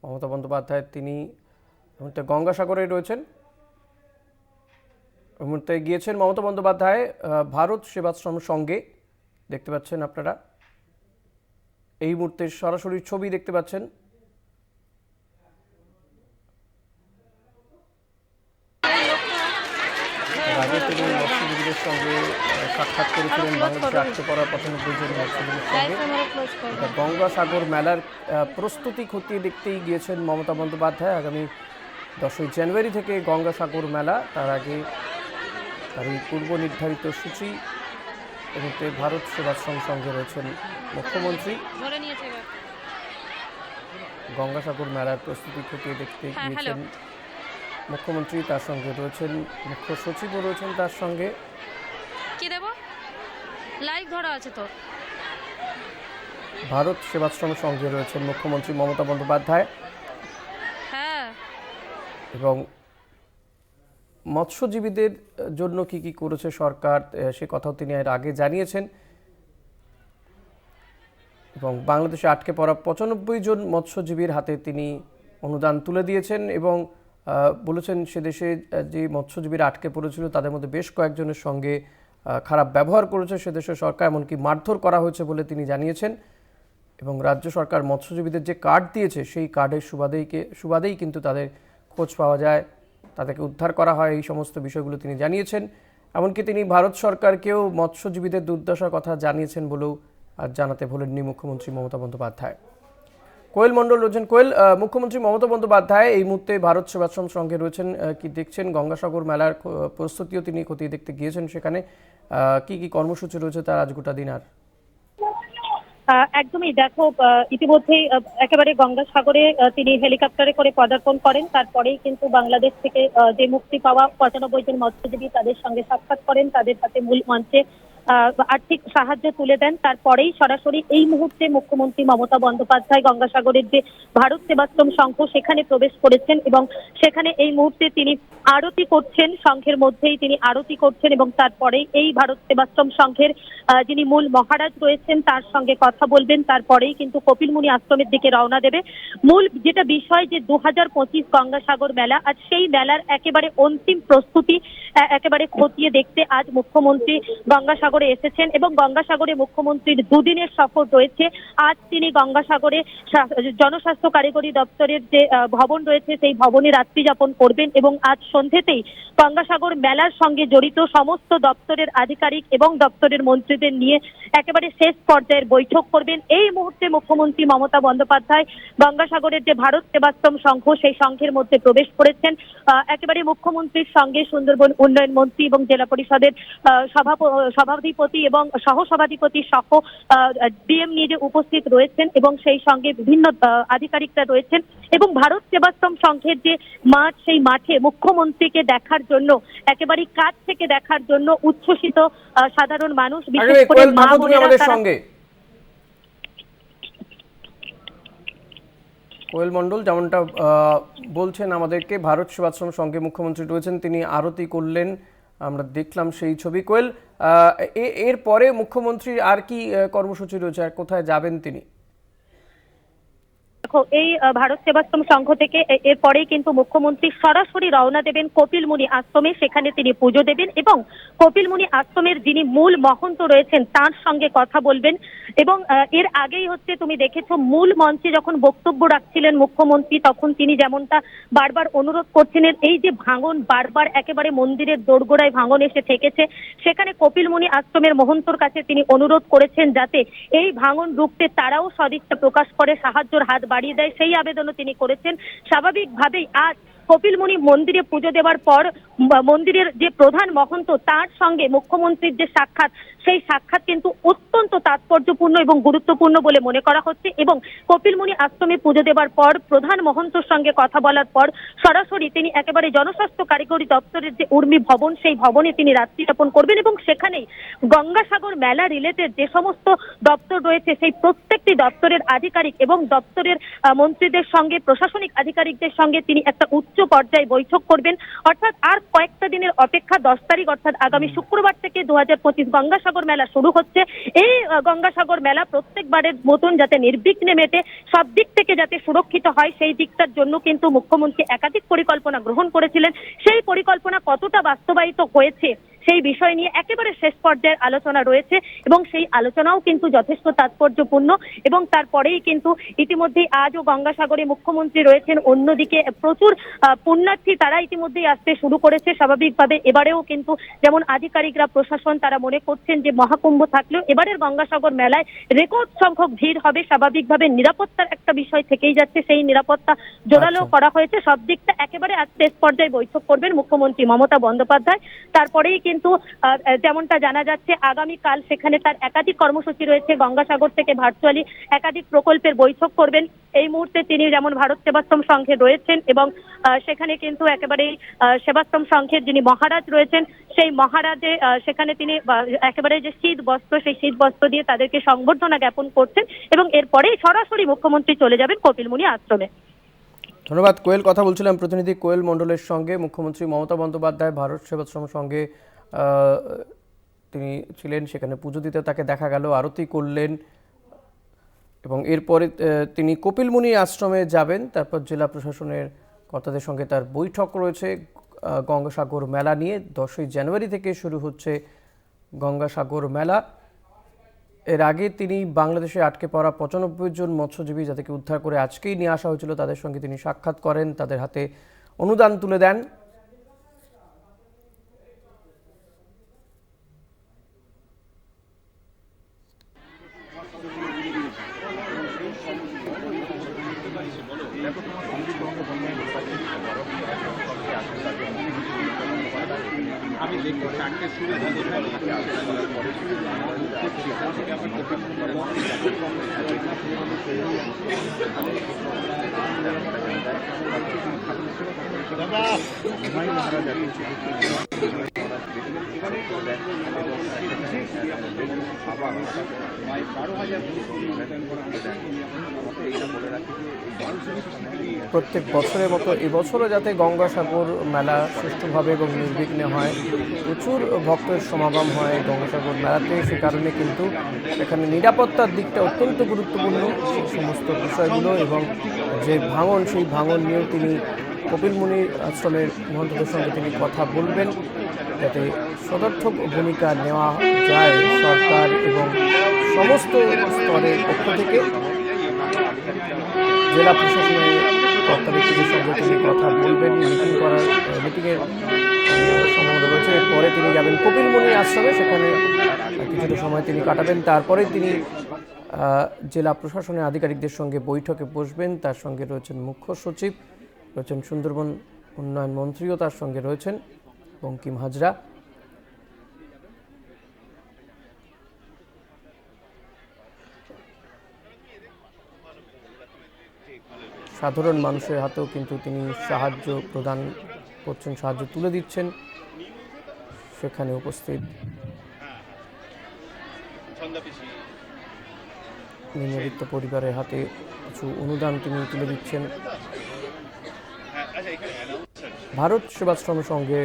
মমতা বন্দ্যোপাধ্যায় তিনি এই মুহূর্তে গঙ্গাসাগরে রয়েছেন। এই মুহূর্তে গিয়েছেন মমতা বন্দ্যোপাধ্যায় ভারত সেবাশ্রম সঙ্গে, দেখতে পাচ্ছেন আপনারা এই মুহূর্তে সরাসরি ছবি দেখতে পাচ্ছেন। আগে তিনি মৎস্যজীবীদের সঙ্গে সাক্ষাৎ করেছিলেন, বাংলাদেশে আটকে পড়া 95 জন মৎস্যজীবীর সঙ্গে। গঙ্গাসাগর মেলার প্রস্তুতি খতিয়ে দেখতেই গিয়েছেন মমতা বন্দ্যোপাধ্যায়। আগামী 10ই জানুয়ারি থেকে গঙ্গাসাগর মেলা, তার আগে তার এই পূর্ব নির্ধারিত সূচি। এই মুহূর্তে ভারত সেবাশ্রম সঙ্গে রয়েছেন মুখ্যমন্ত্রী। গঙ্গাসাগর মেলার প্রস্তুতি খতিয়ে দেখতে গিয়েছেন মুখ্যমন্ত্রী, তার সঙ্গে রয়েছেন মুখ্য সচিবও রয়েছেন তার সঙ্গে। কি দেব লাইভ ধরা আছে তো। ভারত সেবাশ্রম সঙ্গে রয়েছেন মুখ্যমন্ত্রী মমতা বন্দ্যোপাধ্যায়। হ্যাঁ, এবং মৎস্যজীবীদের জন্য কি কি করেছে সরকার সে কথাও তিনি এর আগে জানিয়েছেন। এবং বাংলাদেশে আটকে পড়া 95 জন মৎস্যজীবীর হাতে তিনি অনুদান তুলে দিয়েছেন এবং বলেছেন সে দেশে যে মৎস্যজীবীরা আটকে পড়েছিল তাদের মধ্যে বেশ কয়েকজনের সঙ্গে খারাপ ব্যবহার করেছে সে দেশের সরকার, এমনকি মারধর করা হয়েছে বলে তিনি জানিয়েছেন। এবং রাজ্য সরকার মৎস্যজীবীদের যে কার্ড দিয়েছে সেই কার্ডের সুবাদেই কিন্তু তাদের খোঁজ পাওয়া যায়, তাদেরকে উদ্ধার করা হয়, এই সমস্ত বিষয়গুলো তিনি জানিয়েছেন। এমনকি তিনি ভারত সরকারকেও মৎস্যজীবীদের দুর্দশার কথা জানিয়েছেন বলেও আজ জানাতে ভোলেননি মুখ্যমন্ত্রী মমতা বন্দ্যোপাধ্যায়। কোয়েল মণ্ডল রয়েছেন। কোয়েল, মুখ্যমন্ত্রী মমতা বন্দ্যোপাধ্যায় এই মুহূর্তে ভারত সেবাশ্রম সঙ্গে রয়েছেন, কি দেখছেন? গঙ্গাসাগর মেলার প্রস্তুতিও তিনি খতিয়ে দেখতে গিয়েছেন, সেখানে কি কি কর্মসূচি রয়েছে তার আজ গোটা দিন? আর একদমই দেখো, ইতিমধ্যেই একেবারে গঙ্গাসাগরে তিনি হেলিকপ্টারে করে পদার্পণ করেন। তারপরেই কিন্তু বাংলাদেশ থেকে যে মুক্তি পাওয়া 95 জন মৎস্যজীবী তাদের সঙ্গে সাক্ষাৎ করেন, তাদের হাতে মূল মঞ্চে আর্থিক সাহায্য তুলে দেন। তারপরেই সরাসরি এই মুহূর্তে মুখ্যমন্ত্রী মমতা বন্দ্যোপাধ্যায় গঙ্গাসাগরের যে ভারত সেবাশ্রম সংঘ সেখানে প্রবেশ করেছেন এবং সেখানে এই মুহূর্তে তিনি আরতি করছেন, সংঘের মধ্যেই তিনি আরতি করছেন এবং তারপরেই এই ভারত সেবাশ্রম সংঘের যিনি মূল মহারাজ রয়েছেন তার সঙ্গে কথা বলবেন। তারপরেই কিন্তু কপিলমুনি আশ্রমের দিকে রওনা দেবে। মূল যেটা বিষয় যে 2025 গঙ্গাসাগর মেলা, আজ সেই মেলার একেবারে অন্তিম প্রস্তুতি একেবারে খতিয়ে দেখতে আজ মুখ্যমন্ত্রী গঙ্গাসাগরে এসেছেন এবং গঙ্গাসাগরে মুখ্যমন্ত্রীর দুদিনের সফর রয়েছে। আজ তিনি গঙ্গাসাগরে জনস্বাস্থ্য কারিগরি দপ্তরের যে ভবন রয়েছে সেই ভবনে রাত্রি যাপন করবেন এবং আজ সন্ধ্যেতেই গঙ্গাসাগর মেলার সঙ্গে জড়িত সমস্ত দপ্তরের আধিকারিক এবং দপ্তরের মন্ত্রীদের নিয়ে একেবারে শেষ পর্যায়ের বৈঠক করবেন। এই মুহূর্তে মুখ্যমন্ত্রী মমতা বন্দ্যোপাধ্যায় গঙ্গাসাগরের যে ভারত সেবাশ্রম সংঘ সেই সংঘের মধ্যে প্রবেশ করেছেন। একেবারে মুখ্যমন্ত্রীর সঙ্গে সুন্দরবন উন্নয়ন মন্ত্রী এবং জেলা পরিষদের সভাধিপতি এবং সহসভাধিপতি সহ ডিএম নিজে উপস্থিত রয়েছেন এবং সেই সঙ্গে বিভিন্ন আধিকারিকরা রয়েছেন এবং ভারত সেবাশ্রম সংঘের যে মাঠ সেই মাঠে মুখ্যমন্ত্রীকে দেখার জন্য একেবারে কাছ থেকে দেখার জন্য উচ্ছ্বসিত সাধারণ মানুষ, বিশেষ করে মা বোনেরা। কোয়েল মণ্ডল যেমনটা বলছেন আমাদেরকে, ভারত সেবাশ্রম সঙ্গে মুখ্যমন্ত্রী রয়েছেন, তিনি আরতি করলেন, আমরা দেখলাম সেই ছবি। কোয়েল, এর পরে মুখ্যমন্ত্রীর আর কি কর্মসূচি রয়েছে, আর কোথায় যাবেন তিনি? দেখো, এই ভারত সেবাশ্রম সংঘ থেকে এরপরেই কিন্তু মুখ্যমন্ত্রী সরাসরি রওনা দেবেন কপিলমুনি আশ্রমে, সেখানে তিনি পুজো দেবেন এবং কপিলমুনি আশ্রমের যিনি মূল মহন্ত রয়েছেন তার সঙ্গে কথা বলবেন। এবং এর আগেই হচ্ছে তুমি দেখেছো মূল মঞ্চে যখন বক্তব্য রাখছিলেন মুখ্যমন্ত্রী তখন তিনি যেমনটা বারবার অনুরোধ করছিলেন, এই যে ভাঙন বারবার একেবারে মন্দিরের দোরগোড়ায় ভাঙন এসে ঠেকেছে, সেখানে কপিলমুনি আশ্রমের মহন্তর কাছে তিনি অনুরোধ করেছেন যাতে এই ভাঙন রুখতে তারাও সদিচ্ছা প্রকাশ করে সাহায্যের হাত বাড়িয়ে দেয়, সেই আবেদনও তিনি করেছেন। স্বাভাবিকভাবেই আজ কপিলমুনি মন্দিরে পুজো দেওয়ার পর মন্দিরের যে প্রধান মহন্ত তার সঙ্গে মুখ্যমন্ত্রীর যে সাক্ষাৎ, সেই সাক্ষাৎ কিন্তু অত্যন্ত তাৎপর্যপূর্ণ এবং গুরুত্বপূর্ণ বলে মনে করা হচ্ছে। এবং কপিলমুনি আশ্রমে পুজো দেওয়ার পর প্রধান মহন্তর সঙ্গে কথা বলার পর সরাসরি তিনি একেবারে জনস্বাস্থ্য কারিগরি দপ্তরের যে উর্মি ভবন সেই ভবনে তিনি রাত্রি যাপন করবেন এবং সেখানেই গঙ্গাসাগর মেলা রিলেটেড যে সমস্ত দপ্তর রয়েছে সেই প্রত্যেকটি দপ্তরের আধিকারিক এবং দপ্তরের মন্ত্রীদের সঙ্গে প্রশাসনিক আধিকারিকদের সঙ্গে তিনি একটা উচ্চ পর্যায়ে বৈঠক করবেন। অর্থাৎ আর কয়েকটা দিনের অপেক্ষা, 10 তারিখ অর্থাৎ আগামী শুক্রবার থেকে 2025 গঙ্গাসাগর গঙ্গাসাগর মেলা শুরু হচ্ছে। এই গঙ্গাসাগর মেলা প্রত্যেকবারের মতন যাতে নির্বিঘ্নে মেটে, সব দিক থেকে যাতে সুরক্ষিত হয়, সেই দিকটার জন্য কিন্তু মুখ্যমন্ত্রী একাধিক পরিকল্পনা গ্রহণ করেছিলেন। সেই পরিকল্পনা কতটা বাস্তবায়িত হয়েছে সেই বিষয় নিয়ে একেবারে শেষ পর্যায়ের আলোচনা রয়েছে এবং সেই আলোচনাও কিন্তু যথেষ্ট তাৎপর্যপূর্ণ। এবং তারপরেই কিন্তু ইতিমধ্যেই আজও গঙ্গাসাগরে মুখ্যমন্ত্রী রয়েছেন, অন্যদিকে প্রচুর পুণ্যার্থী তারা ইতিমধ্যেই আসতে শুরু করেছে। স্বাভাবিকভাবে এবারেও কিন্তু যেমন আধিকারিকরা, প্রশাসন তারা মনে করছেন যে মহাকুম্ভ থাকলেও এবারের গঙ্গাসাগর মেলায় রেকর্ড সংখ্যক ভিড় হবে। স্বাভাবিকভাবে নিরাপত্তার একটা বিষয় থেকেই যাচ্ছে, সেই নিরাপত্তা জোরালো করা হয়েছে। সব দিকটা একেবারে আজ শেষ পর্যায়ে বৈঠক করবেন মুখ্যমন্ত্রী মমতা বন্দ্যোপাধ্যায়। তারপরেই কিন্তু যেমনটা জানা যাচ্ছে আগামীকাল সেখানে তার একাধিক কর্মসূচি রয়েছে। গঙ্গাসাগর থেকে ভার্চুয়ালি একাধিক প্রকল্পের বৈঠক করবেন। এই মুহূর্তে তিনি যেমন ভারত সেবাশ্রম সংঘে রয়েছেন এবং সেখানে কিন্তু একেবারেই সেবাশ্রম সংঘের যিনি মহারাজ রয়েছেন সেই মহারাজে সেখানে তিনি একেবারে যে শীত বস্ত্র, সেই শীত বস্ত্র দিয়ে তাদেরকে সংবর্ধনা জ্ঞাপন করছেন এবং এরপরেই সরাসরি মুখ্যমন্ত্রী চলে যাবেন কপিলমুনি আশ্রমে। ধন্যবাদ কোয়েল। কথা বলছিলাম প্রতিনিধি কোয়েল মণ্ডলের সঙ্গে। মুখ্যমন্ত্রী মমতা বন্দ্যোপাধ্যায় ভারত সেবাশ্রম সঙ্গে তিনি ছিলেন, সেখানে পুজো দিতে তাকে দেখা গেল, আরতি করলেন এবং এরপরে তিনি কপিলমুনি আশ্রমে যাবেন। তারপর জেলা প্রশাসনের কর্তাদের সঙ্গে তার বৈঠক রয়েছে গঙ্গাসাগর মেলা নিয়ে। 10ই জানুয়ারি থেকে শুরু হচ্ছে গঙ্গাসাগর মেলা। এর আগে তিনি বাংলাদেশে আটকে পড়া 95 জন মৎস্যজীবী যাদেরকে উদ্ধার করে আজকেই নিয়ে আসা হয়েছিল তাদের সঙ্গে তিনি সাক্ষাৎ করেন, তাদের হাতে অনুদান তুলে দেন। আমি দেখবো চারটে শুরু প্রত্যেক বছরের মতো এবছরও যাতে গঙ্গাসাগর মেলা সুষ্ঠুভাবে এবং নির্বিঘ্নে হয়, প্রচুর ভক্তের সমাগম হয় গঙ্গাসাগর মেলাতে, সে কারণে কিন্তু এখানে নিরাপত্তার দিকটা অত্যন্ত গুরুত্বপূর্ণ। সেই সমস্ত বিষয়গুলো এবং যে ভাঙন, সেই ভাঙন নিয়েও তিনি কপিলমুনি আশ্রমের মহন্তদের সঙ্গে তিনি কথা বলবেন যাতে সদর্থক ভূমিকা নেওয়া যায় সরকার এবং সমস্ত স্তরের পক্ষ থেকে। জেলা প্রশাসনের কর্তা ব্যক্তিদের সঙ্গে তিনি কথা বলবেন, মিটিংয়ের সম্ভাবনা রয়েছে। এরপরে তিনি যাবেন কপিলমুনি আশ্রমে, সেখানে কিছুটা সময় তিনি কাটাবেন। তারপরে তিনি জেলা প্রশাসনের আধিকারিকদের সঙ্গে বৈঠকে বসবেন। তার সঙ্গে রয়েছেন মুখ্য সচিব, রয়েছেন সুন্দরবন উন্নয়ন মন্ত্রীও তার সঙ্গে রয়েছেন, বঙ্কিম হাজরা। সাধারণ মানুষের হাতেও কিন্তু তিনি সাহায্য প্রদান করছেন, সাহায্য তুলে দিচ্ছেন। সেখানে উপস্থিত নিম্নবিত্ত পরিবারের হাতে কিছু অনুদান তিনি তুলে দিচ্ছেন। ভারত সেবাশ্রমের সঙ্গে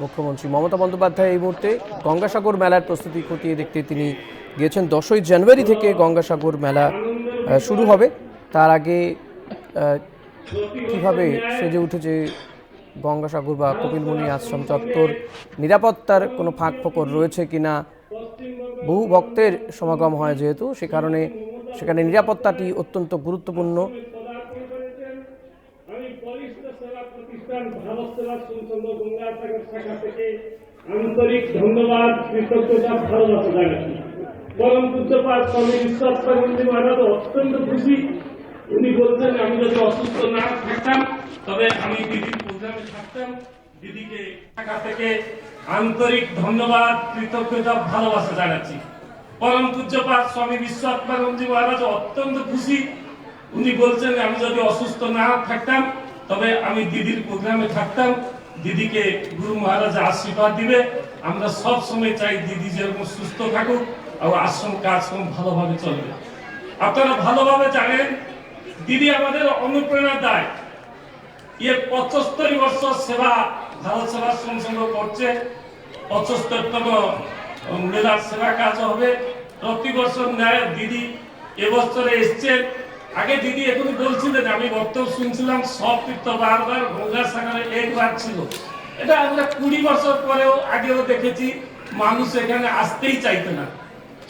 মুখ্যমন্ত্রী মমতা বন্দ্যোপাধ্যায় এই মুহূর্তে গঙ্গাসাগর মেলার প্রস্তুতি খতিয়ে দেখতে তিনি গিয়েছেন। 10ই জানুয়ারি থেকে গঙ্গাসাগর মেলা শুরু হবে। তার আগে কিভাবে সেজে উঠেছে গঙ্গাসাগর বা কপিলমুনি আশ্রম চত্বর, নিরাপত্তার কোনো ফাঁক ফোকর রয়েছে কিনা, বহু ভক্তের সমাগম হয় যেহেতু, সে কারণে সেখানে নিরাপত্তাটি অত্যন্ত গুরুত্বপূর্ণ। আন্তরিক ধন্যবাদ, কৃতজ্ঞতা, ভালোবাসা জানাচ্ছি। পরম পূজ্যপাদ স্বামী বিশ্বাসী মহারাজ অত্যন্ত খুশি। উনি বলছেন আমি যদি অসুস্থ না থাকতাম তবে আমি দিদির প্রোগ্রামে থাকতাম। দিদিকে ঢাকা থেকে আন্তরিক ধন্যবাদ, কৃতজ্ঞতা, ভালোবাসা জানাচ্ছি। পরম পূজ্যপাদ স্বামী বিশ্বাত্মানন্দজি মহারাজ অত্যন্ত খুশি। উনি বলছেন আমি যদি অসুস্থ না থাকতাম তবে আমি দিদির প্রোগ্রামে থাকতাম। দিদিকে গুরু মহারাজ আশীর্বাদ দিবে। আমরা সব সময় চাই দিদি যেরকম সুস্থ থাকুক আর আশ্রম কাজকর্ম ভালোভাবে চলবে। আপনারা ভালোভাবে জানেন দিদি আমাদের অনুপ্রেরণা দেয়। 75 বছর সেবা ভারত সেবাশ্রম সংঘ করছে। 75তম মেলার সেবা কাজ হবে। প্রতি বছর ন্যায় দিদি এবছরে এসছেন। আগে দিদি এখন বলছিলেন, আমি বক্তব্য শুনছিলাম, সব তীর্থ বারবার গঙ্গাসাগরে একবার ছিল। এটা আমরা 20 বছর পরেও আগেও দেখেছি, মানুষ এখানে আসতেই চাইতো না।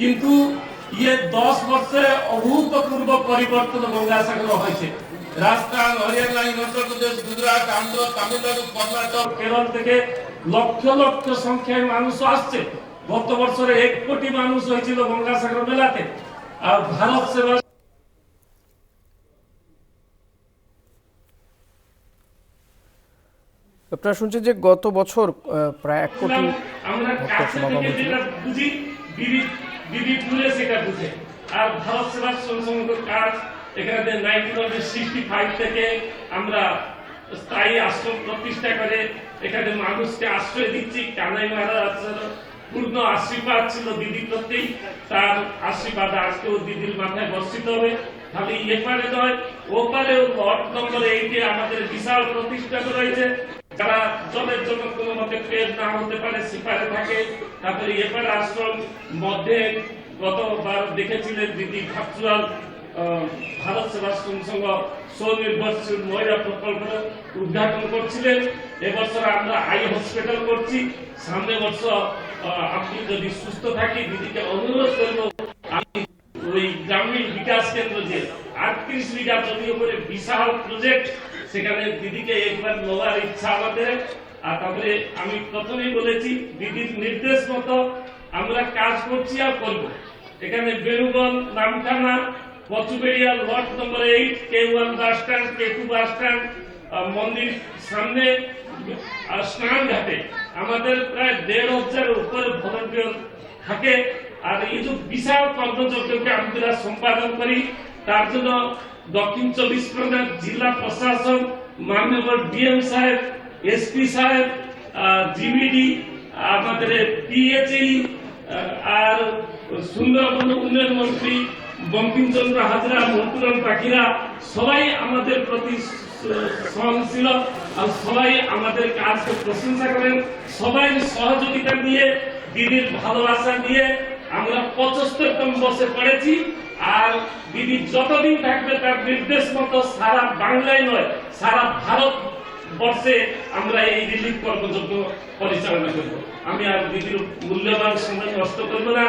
কিন্তু 10 বছরে অভূতপূর্ব পরিবর্তন গঙ্গাসাগর হয়েছে। রাজস্থান, হরিয়ানা, হিমাচল প্রদেশ, গুজরাট, আন্ধ্র, তামিলনাড়ু, কর্ণাটক, কেরল থেকে লক্ষ লক্ষ সংখ্যায় মানুষ আসছে। গত বছরে 1 কোটি মানুষ হয়েছিল গঙ্গাসাগর মেলাতে। আর ভারত সেবা আপনারা শুনছেন যে গত বছর প্রায় 1 কোটি আমরা ভক্তের কাছে সমাগম থেকে হয়েছিল। যেটা বুঝি, দিদি তুলে সেটা বুঝে। আর ভারত সেবার সংসঙ্গ কাজ এখানে 1965 থেকে আমরা স্থায়ী আশ্রম প্রতিষ্ঠা করে এখানে মানুষকে আশ্রয় দিচ্ছি। কানাই মহারাজ পূর্ণ আশীর্বাদ ছিল দিদি প্রতি, তার আশীর্বাদ আজকেও দিদির মাথায় বর্ষিত হবে। খালি এপারে নয়, ওপারেও ওয়ার্ড নম্বর 8-এ আমাদের বিশাল প্রতিষ্ঠান রয়েছে। যারা জলের জন্য কোনো মতে পেট না হতে পারে সিপারে থাকে। তারপরে এপারে আশ্রম মধ্যে গতবার দেখেছিলেন দিদি ভার্চুয়াল ভারত সেবাশ্রম সংঘ স্বনির্ভরশীল মহিলা প্রকল্প উদ্ঘাটন করছিলেন। এবছর আমরা আই হসপিটাল করছি। সামনে বছর আপনি যদি সুস্থ থাকি, দিদিকে অনুরোধ করব, আমি ওই গ্রামীণ বিকাশ কেন্দ্র যে 38 বিঘা জমি উপরে বিশাল প্রজেক্ট, সেখানে দিদিকে একবার নেওয়ার ইচ্ছা আমাদের। আর তারপরে আমি প্রথমেই বলেছি, দিদির নির্দেশ মতো আমরা কাজ করছি আর করব। এখানে বেরুবন, নামখানা, কচুবেড়িয়া, লট নম্বর 8, K1 bus stand, K2 bus stand, মন্দির সামনে আর স্নান ঘাটে আমাদের প্রায় 1,500 উপরে ভলান্টিয়ার থাকে। আর এই যে বিশাল কর্মযজ্ঞকে আমরা সম্পাদন করি, তার জন্য দক্ষিণ 24 পরগনা জেলা প্রশাসন, মাননীয় ডিএম সাহেব, এসপি সাহেব, জিবিডি, আমাদের পিএচই আর সুন্দরবন উন্নয়ন মন্ত্রী বঙ্কিমচন্দ্র হাজরা, মন্তুরাম পাখিরা সবাই আমাদের প্রতি সহনশীল আর সবাই আমাদের কাজকে প্রশংসা করেন। সবাই সহযোগিতা দিয়ে, দিদির ভালোবাসা দিয়ে আমরা 75তম বর্ষে পড়েছি। আর দিদি যতদিন থাকবে তার নির্দেশ মতো সারা বাংলায় নয়, সারা ভারত বর্ষে আমরা এই রিলিফ কর্মযজ্ঞ পরিচালনা করব। আমি আর দিদির মূল্যবান সময় নষ্ট করবো না।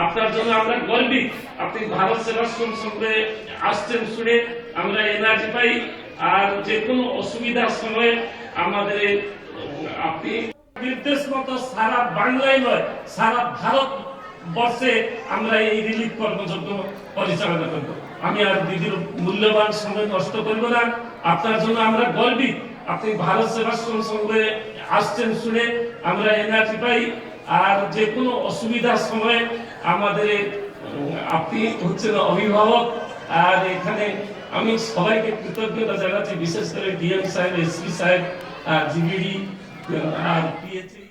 আপনার জন্য আমরা গর্বিত। আপনি ভারত সেবাশ্রম সঙ্গে আসছেন শুনে আমরা এনার্জি পাই। আর যে কোনো অসুবিধার সময় আমাদের আপনি নির্দেশ মতো সারা বাংলায় নয়, সারা ভারত বর্ষে আমরা এই রিলিফ কর্মযজ্ঞ পরিচালনা করব। আমি আর দিদির মূল্যবান সময় নষ্ট করবো না। আপনার জন্য আমরা গর্বিত। আপনি ভারত সেবাশ্রম সঙ্গে আসছেন শুনে আমরা এনার্জি পাই। আর যে কোনো অসুবিধার সময় আমাদের আপনি হচ্ছেন অভিভাবক। আর এখানে আমি সবাইকে কৃতজ্ঞতা জানাচ্ছি, বিশেষ করে ডিএম সাহেব, এসপি সাহেব, জিবিডি আর পিএচই।